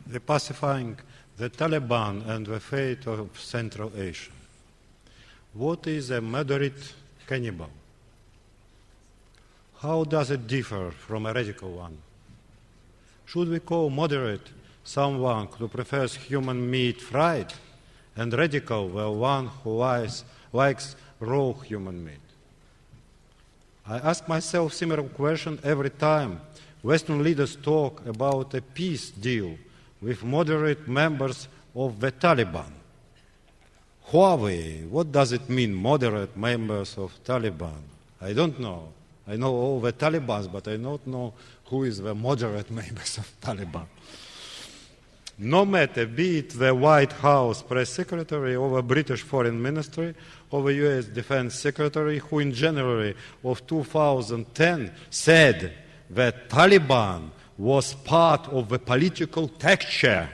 the pacifying the Taliban and the fate of Central Asia. What is a moderate cannibal? How does it differ from a radical one? Should we call moderate someone who prefers human meat fried, and radical the one who likes raw human meat? I ask myself similar question every time Western leaders talk about a peace deal with moderate members of the Taliban. Who are we? What does it mean, moderate members of Taliban? I don't know. I know all the Talibans, but I don't know who is the moderate members of Taliban. No matter, be it the White House press secretary or the British Foreign Ministry or the US Defense Secretary, who in January of 2010 said that Taliban was part of the political texture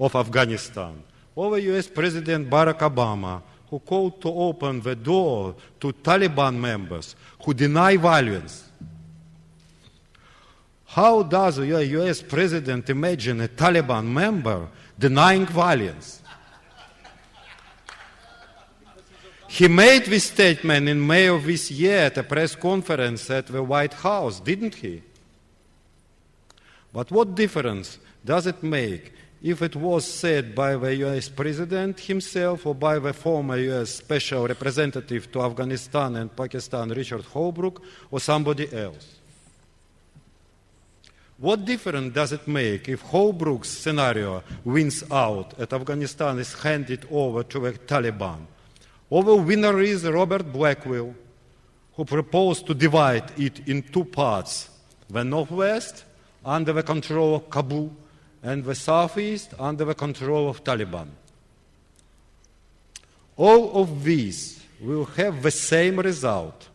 of Afghanistan, or the US President Barack Obama, who called to open the door to Taliban members who deny violence. How does a US President imagine a Taliban member denying violence? He made this statement in May of this year at a press conference at the White House, didn't he? But what difference does it make if it was said by the US President himself or by the former US Special Representative to Afghanistan and Pakistan, Richard Holbrooke, or somebody else? What difference does it make if Holbrooke's scenario wins out and Afghanistan is handed over to the Taliban? Or the winner is Robert Blackwell, who proposed to divide it in two parts, the Northwest under the control of Kabul and the Southeast under the control of Taliban. All of these will have the same result: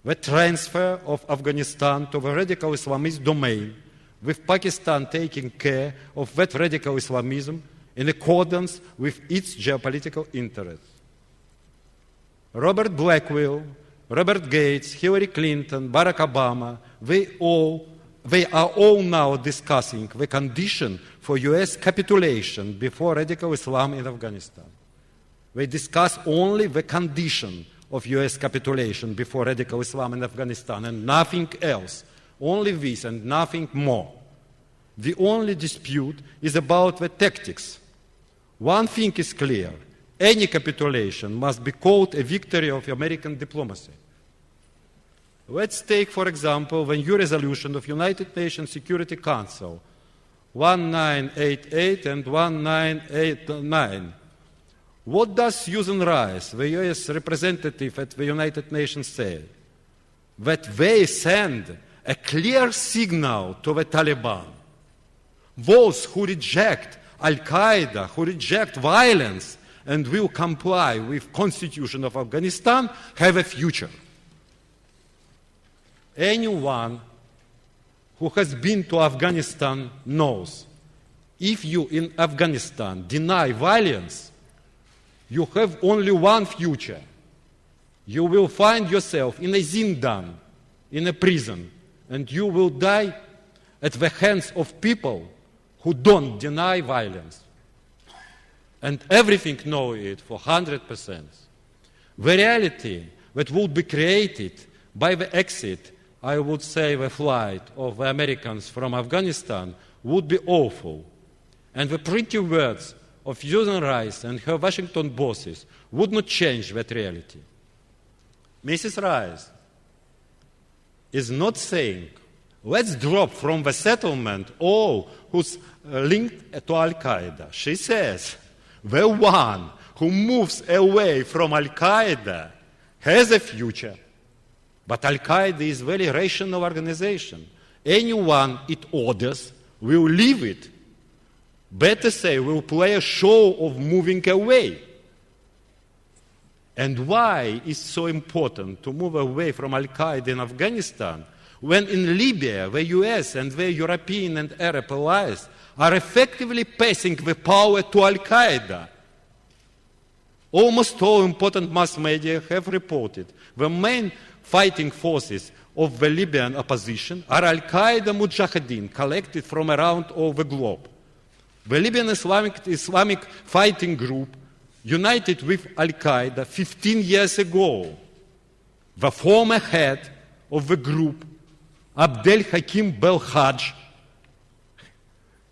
the transfer of Afghanistan to the radical Islamist domain, with Pakistan taking care of that radical Islamism in accordance with its geopolitical interests. Robert Blackwell, Robert Gates, Hillary Clinton, Barack Obama, they are all now discussing the condition for US capitulation before radical Islam in Afghanistan. They discuss only the condition of US capitulation before radical Islam in Afghanistan and nothing else, only this and nothing more. The only dispute is about the tactics. One thing is clear: any capitulation must be called a victory of American diplomacy. Let's take, for example, the new resolution of United Nations Security Council 1988 and 1989. What does Susan Rice, the US representative at the United Nations, say? That they send a clear signal to the Taliban. Those who reject Al-Qaeda, who reject violence and will comply with the Constitution of Afghanistan, have a future. Anyone who has been to Afghanistan knows if you in Afghanistan deny violence, you have only one future. You will find yourself in a zindan, in a prison, and you will die at the hands of people who don't deny violence. And everything know it for 100%. The reality that would be created by the exit, I would say the flight of the Americans from Afghanistan, would be awful. And the pretty words of Susan Rice and her Washington bosses would not change that reality. Mrs. Rice is not saying, let's drop from the settlement all who's linked to Al-Qaeda. She says, the one who moves away from Al-Qaeda has a future. But Al-Qaeda is a very rational organization. Anyone it orders will leave it. Better say, will play a show of moving away. And why is it so important to move away from Al-Qaeda in Afghanistan when in Libya the US and the European and Arab allies are effectively passing the power to Al-Qaeda? Almost all important mass media have reported the main fighting forces of the Libyan opposition are Al-Qaeda Mujahideen collected from around all the globe. The Libyan Islamic fighting group united with Al-Qaeda 15 years ago. The former head of the group, Abdel Hakim Belhaj,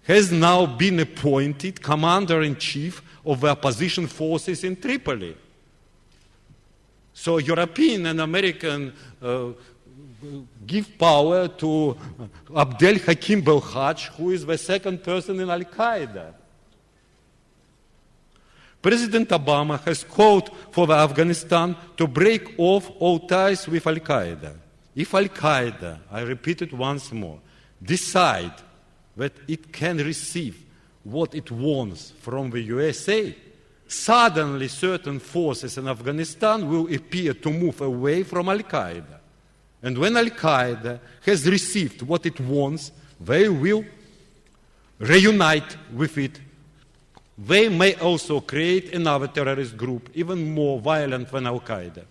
has now been appointed commander-in-chief of the opposition forces in Tripoli. So European and American give power to Abdel Hakim Belhaj, who is the second person in Al-Qaeda. President Obama has called for Afghanistan to break off all ties with Al-Qaeda. If Al-Qaeda, I repeat it once more, decide that it can receive what it wants from the USA, suddenly certain forces in Afghanistan will appear to move away from Al-Qaeda. And when Al-Qaeda has received what it wants, they will reunite with it. They may also create another terrorist group, even more violent than Al-Qaeda.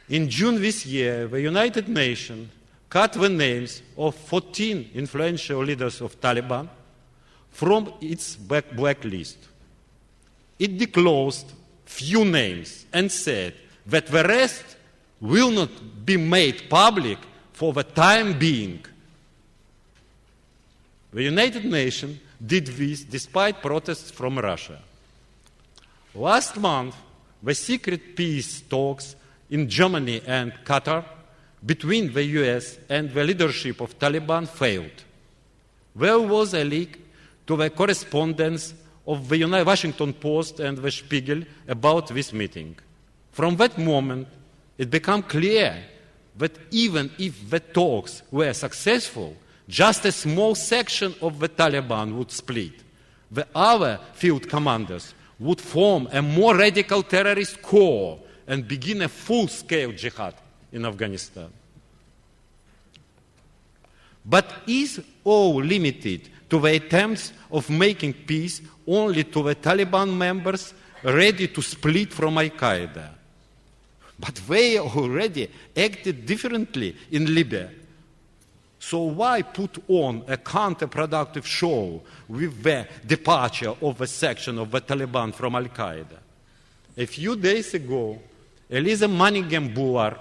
In June this year, the United Nations cut the names of 14 influential leaders of Taliban from its blacklist. It disclosed few names and said that the rest will not be made public for the time being. The United Nations did this despite protests from Russia. Last month, the secret peace talks in Germany and Qatar between the US and the leadership of Taliban failed. There was a leak to the correspondence of the Washington Post and the Spiegel about this meeting. From that moment, it became clear that even if the talks were successful, just a small section of the Taliban would split. The other field commanders would form a more radical terrorist corps and begin a full-scale jihad in Afghanistan. But is all limited to the attempts of making peace only to the Taliban members ready to split from Al-Qaeda? But they already acted differently in Libya. So why put on a counterproductive show with the departure of a section of the Taliban from Al-Qaeda? A few days ago, Eliza Manningham-Bullard,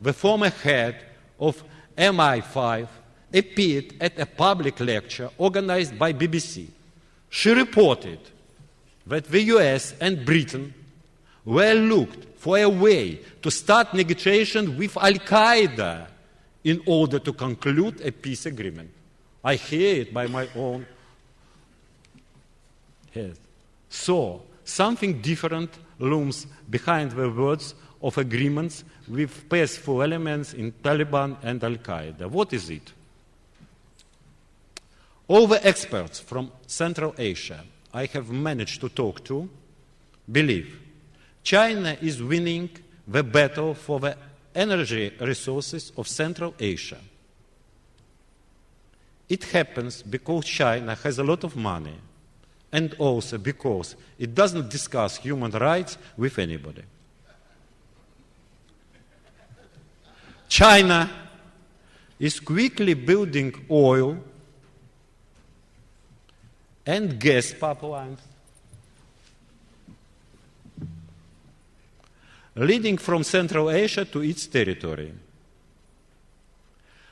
the former head of MI5, appeared at a public lecture organized by BBC. She reported that the US and Britain were looked for a way to start negotiations with Al-Qaeda in order to conclude a peace agreement. I hear it by my own head. So, something different looms behind the words of agreements with peaceful elements in Taliban and Al-Qaeda. What is it? All the experts from Central Asia I have managed to talk to believe China is winning the battle for the energy resources of Central Asia. It happens because China has a lot of money and also because it doesn't discuss human rights with anybody. China is quickly building oil and gas pipelines leading from Central Asia to its territory.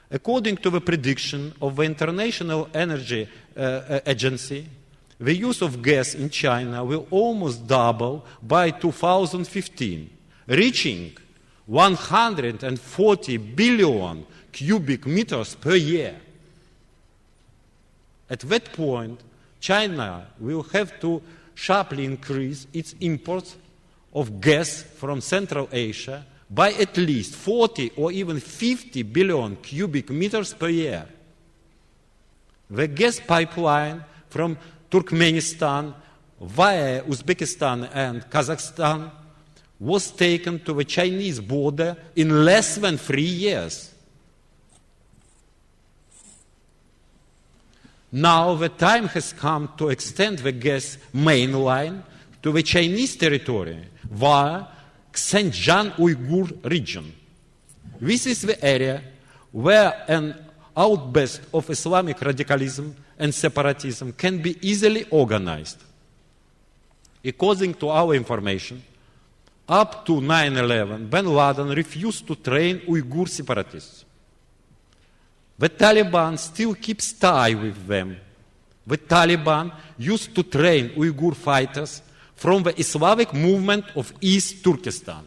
According to the prediction of the International Energy Agency, the use of gas in China will almost double by 2015, reaching 140 billion cubic meters per year. At that point, China will have to sharply increase its imports of gas from Central Asia by at least 40 or even 50 billion cubic meters per year. The gas pipeline from Turkmenistan via Uzbekistan and Kazakhstan was taken to the Chinese border in less than 3 years. Now the time has come to extend the gas main line to the Chinese territory via Xinjiang Uyghur region. this is the area where an outburst of Islamic radicalism and separatism can be easily organized. According to our information, up to 9/11, bin Laden refused to train Uyghur separatists. The Taliban still keeps tie with them. The Taliban used to train Uyghur fighters from the Islamic movement of East Turkestan.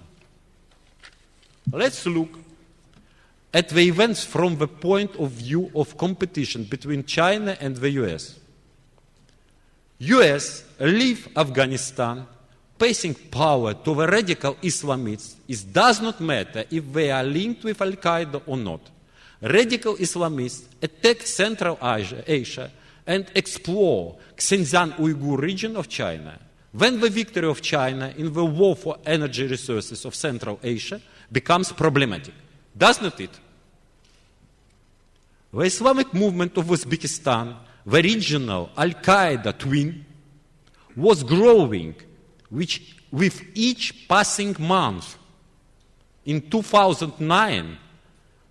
Let's look at the events from the point of view of competition between China and the US. US leave Afghanistan passing power to the radical Islamists. It does not matter if they are linked with Al-Qaeda or not. Radical Islamists attacked Central Asia and explore Xinjiang Uyghur region of China. When the victory of China in the war for energy resources of Central Asia becomes problematic, does not it? The Islamic movement of Uzbekistan, the regional Al-Qaeda twin, was growing with each passing month. In 2009,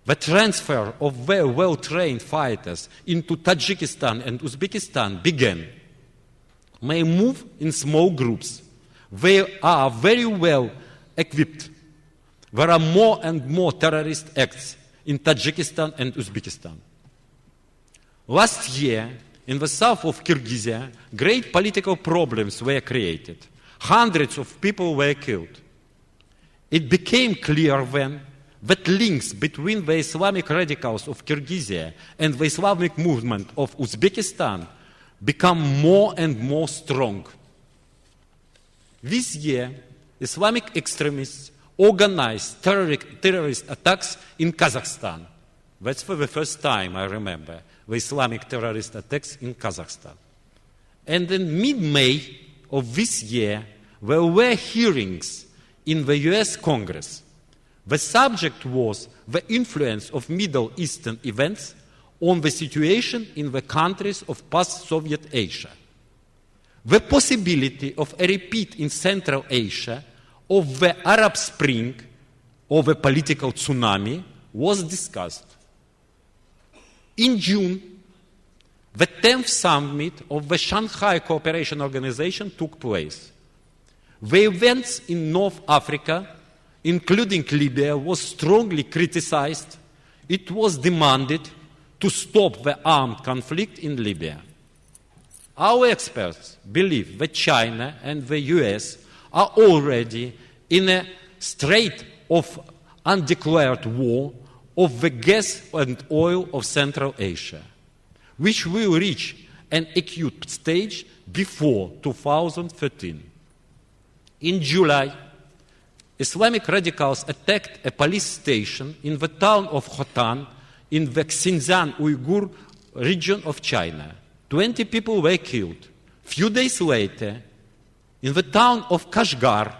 the transfer of very well-trained fighters into Tajikistan and Uzbekistan began. They move in small groups. They are very well equipped. There are more and more terrorist acts in Tajikistan and Uzbekistan. Last year, in the south of Kyrgyzstan, great political problems were created. Hundreds of people were killed. It became clear then that links between the Islamic radicals of Kyrgyzstan and the Islamic movement of Uzbekistan become more and more strong. This year, Islamic extremists organized terrorist attacks in Kazakhstan. That's for the first time, I remember, the Islamic terrorist attacks in Kazakhstan. And in mid-May of this year, there were hearings in the US Congress. The subject was the influence of Middle Eastern events on the situation in the countries of post-Soviet Asia. The possibility of a repeat in Central Asia of the Arab Spring or the political tsunami was discussed. In June, the 10th summit of the Shanghai Cooperation Organization took place. The events in North Africa, including Libya, was strongly criticized. It was demanded to stop the armed conflict in Libya. Our experts believe that China and the US are already in a state of undeclared war of the gas and oil of Central Asia, which will reach an acute stage before 2013. In July, Islamic radicals attacked a police station in the town of Khotan in the Xinjiang Uyghur region of China. 20 people were killed. Few days later, in the town of Kashgar,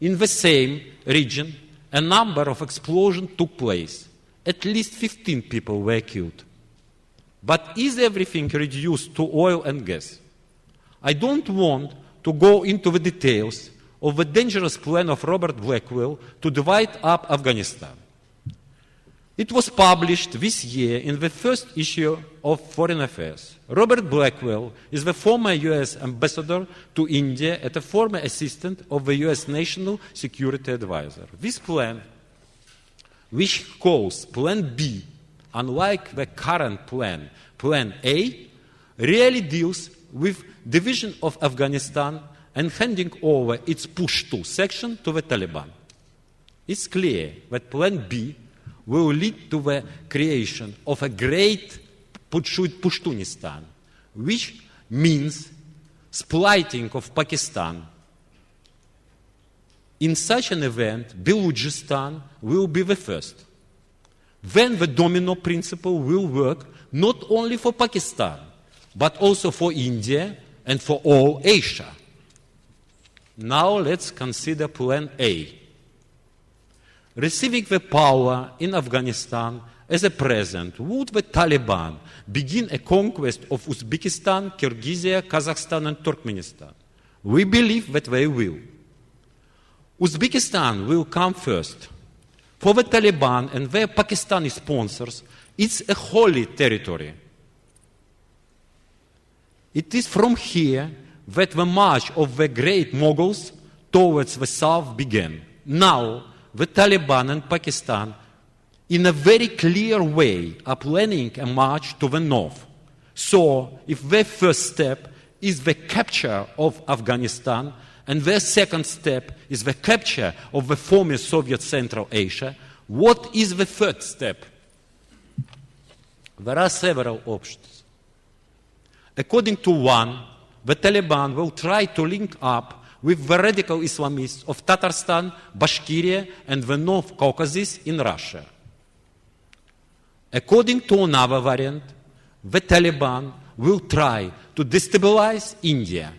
in the same region, a number of explosions took place. At least 15 people were killed. But is everything reduced to oil and gas? I don't want to go into the details of the dangerous plan of Robert Blackwell to divide up Afghanistan. It was published this year in the first issue of Foreign Affairs. Robert Blackwell is the former US ambassador to India and a former assistant of the US National Security Advisor. This plan, which calls Plan B, unlike the current plan, Plan A, really deals with division of Afghanistan and handing over its Pushtu section to the Taliban. It's clear that Plan B will lead to the creation of a great Pushtunistan, which means splitting of Pakistan. In such an event, Balochistan will be the first. Then the domino principle will work not only for Pakistan, but also for India and for all Asia. Now let's consider Plan A. Receiving the power in Afghanistan as a present, would the Taliban begin a conquest of Uzbekistan, Kyrgyzstan, Kazakhstan and Turkmenistan? We believe that they will. Uzbekistan will come first. for the Taliban and their Pakistani sponsors, it's a holy territory. It is from here that the march of the great Mughals towards the south began. Now, the Taliban and Pakistan, in a very clear way, are planning a march to the north. So, if their first step is the capture of Afghanistan, and their second step is the capture of the former Soviet Central Asia, what is the third step? There are several options. According to one, the Taliban will try to link up with the radical Islamists of Tatarstan, Bashkiria, and the North Caucasus in Russia. According to another variant, the Taliban will try to destabilize India.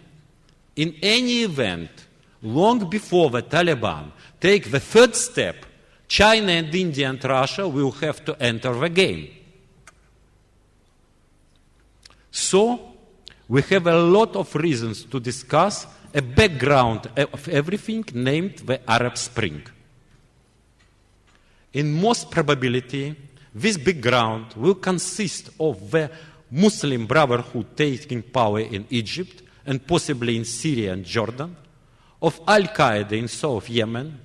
In any event, long before the Taliban take the third step, China and India and Russia will have to enter the game. So, we have a lot of reasons to discuss a background of everything named the Arab Spring. In most probability, this background will consist of the Muslim Brotherhood taking power in Egypt and possibly in Syria and Jordan, of Al-Qaeda in South Yemen,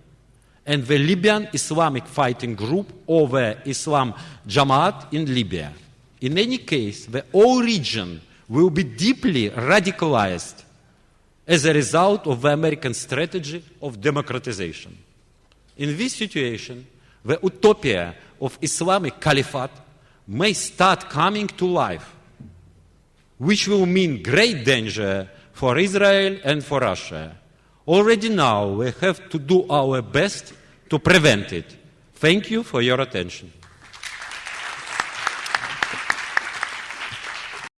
and the Libyan Islamic fighting group or the Islam Jamaat in Libya. In any case, the whole region will be deeply radicalized as a result of the American strategy of democratization. In this situation, the utopia of Islamic Caliphate may start coming to life, which will mean great danger for Israel and for Russia. Already now, we have to do our best to prevent it. Thank you for your attention.